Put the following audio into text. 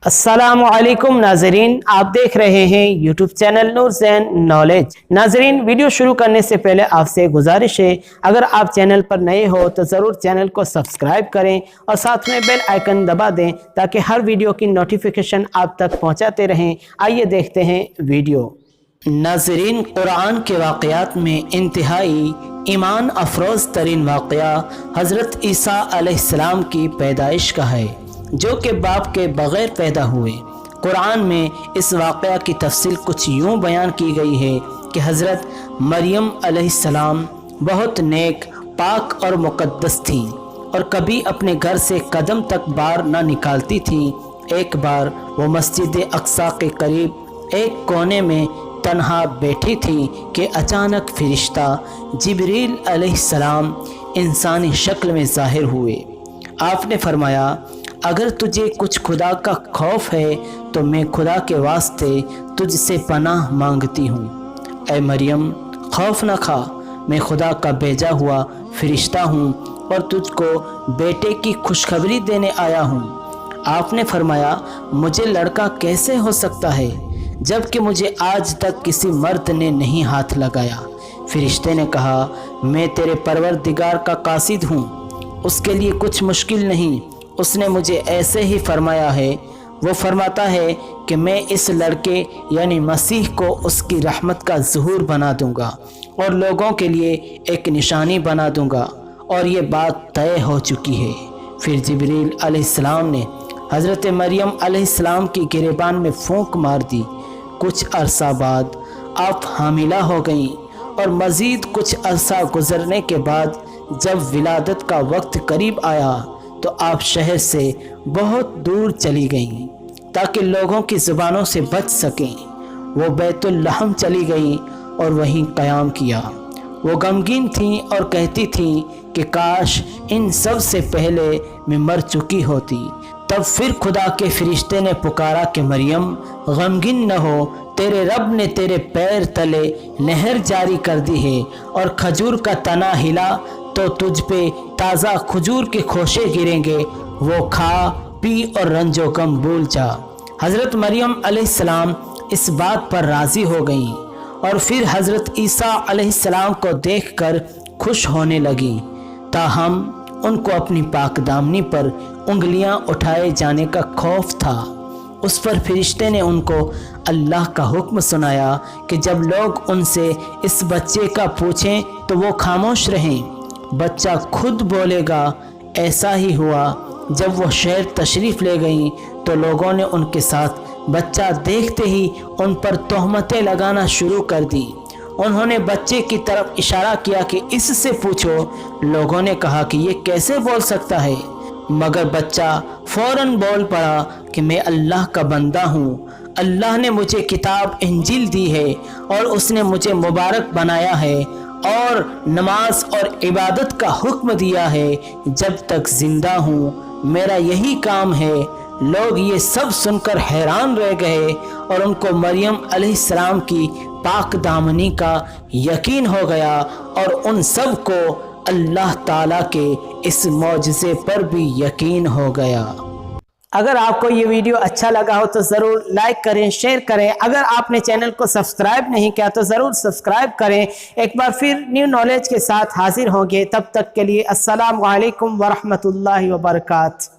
अस्सलामु अलैकुम नाजरीन, आप देख रहे हैं यूट्यूब चैनल नूर ज़ैन नॉलेज। नाजरीन, वीडियो शुरू करने से पहले आपसे गुजारिश है, अगर आप चैनल पर नए हो तो ज़रूर चैनल को सब्सक्राइब करें और साथ में बेल आइकन दबा दें ताकि हर वीडियो की नोटिफिकेशन आप तक पहुंचाते रहें। आइए देखते हैं वीडियो। नाजरीन, कुरान के वाक़यात में इंतहाई ईमान अफरोज़ तरीन वाक़या हज़रत ईसा अलैहिस्सलाम की पैदाइश का है, जो कि बाप के बग़ैर पैदा हुए। कुरान में इस वाक़या की तफसील कुछ यूँ बयान की गई है कि हज़रत मरियम अलैहिस्सलाम बहुत नेक, पाक और मुक़द्दस थीं और कभी अपने घर से कदम तक बाहर न निकालती थीं। एक बार वो मस्जिद अक्सा के करीब एक कोने में तन्हा बैठी थी कि अचानक फरिश्ता जिब्रील अलैहिस्सलाम इंसानी शक्ल में ज़ाहिर हुए। आपने फरमाया, अगर तुझे कुछ खुदा का खौफ है तो मैं खुदा के वास्ते तुझसे पनाह मांगती हूँ। ऐ मरियम, खौफ न खा, मैं खुदा का भेजा हुआ फरिश्ता हूँ और तुझको बेटे की खुशखबरी देने आया हूँ। आपने फरमाया, मुझे लड़का कैसे हो सकता है जबकि मुझे आज तक किसी मर्द ने नहीं हाथ लगाया। फरिश्ते ने कहा, मैं तेरे परवरदिगार का कासिद हूँ, उसके लिए कुछ मुश्किल नहीं, उसने मुझे ऐसे ही फरमाया है। वो फरमाता है कि मैं इस लड़के यानी मसीह को उसकी रहमत का ज़हूर बना दूंगा और लोगों के लिए एक निशानी बना दूंगा, और ये बात तय हो चुकी है। फिर जिब्रील अलैहिस्सलाम ने हज़रत मरियम अलैहिस्सलाम की गिरेबान में फूंक मार दी। कुछ अरसा बाद आप हामिला हो गईं और मज़ीद कुछ अरसा गुज़रने के बाद जब विलादत का वक्त करीब आया तो आप शहर से बहुत दूर चली गईं ताकि लोगों की ज़ुबानों से बच सकें। वो बैतुल लहम चली गईं और वहीं क़याम किया। वो गमगीन थीं और कहती थीं कि काश इन सब से पहले मैं मर चुकी होती। तब फिर खुदा के फरिश्ते ने पुकारा कि मरियम, गमगीन न हो, तेरे रब ने तेरे पैर तले नहर जारी कर दी है और खजूर का तना हिला तो तुझ पे ताज़ा खजूर के खोशे गिरेंगे, वो खा पी और रंजो गम भूल जा। हज़रत मरियम अलैहिस्सलाम इस बात पर राज़ी हो गईं और फिर हज़रत ईसा अलैहिस्सलाम को देखकर खुश होने लगी। ताहम उनको अपनी पाकदामनी पर उंगलियां उठाए जाने का खौफ था। उस पर फरिश्ते ने उनको अल्लाह का हुक्म सुनाया कि जब लोग उनसे इस बच्चे का पूछें तो वो खामोश रहें। बच्चा खुद बोलेगा। ऐसा ही हुआ। जब वो शहर तशरीफ़ ले गईं तो लोगों ने उनके साथ बच्चा देखते ही उन पर तोहमतें लगाना शुरू कर दी। उन्होंने बच्चे की तरफ इशारा किया कि इससे पूछो। लोगों ने कहा कि ये कैसे बोल सकता है, मगर बच्चा फ़ौरन बोल पड़ा कि मैं अल्लाह का बंदा हूँ। अल्लाह ने मुझे किताब इंजील दी है और उसने मुझे मुबारक बनाया है और नमाज और इबादत का हुक्म दिया है जब तक ज़िंदा हूँ। मेरा यही काम है। लोग ये सब सुनकर हैरान रह गए और उनको मरियम अलैहिस्सलाम की पाक दामनी का यकीन हो गया और उन सब को अल्लाह ताला के इस मौजज़े पर भी यकीन हो गया। अगर आपको ये वीडियो अच्छा लगा हो तो ज़रूर लाइक करें, शेयर करें। अगर आपने चैनल को सब्सक्राइब नहीं किया तो ज़रूर सब्सक्राइब करें। एक बार फिर न्यू नॉलेज के साथ हाजिर होंगे। तब तक के लिए अस्सलामु अलैकुम वरहमतुल्लाहि वबरकातुहू।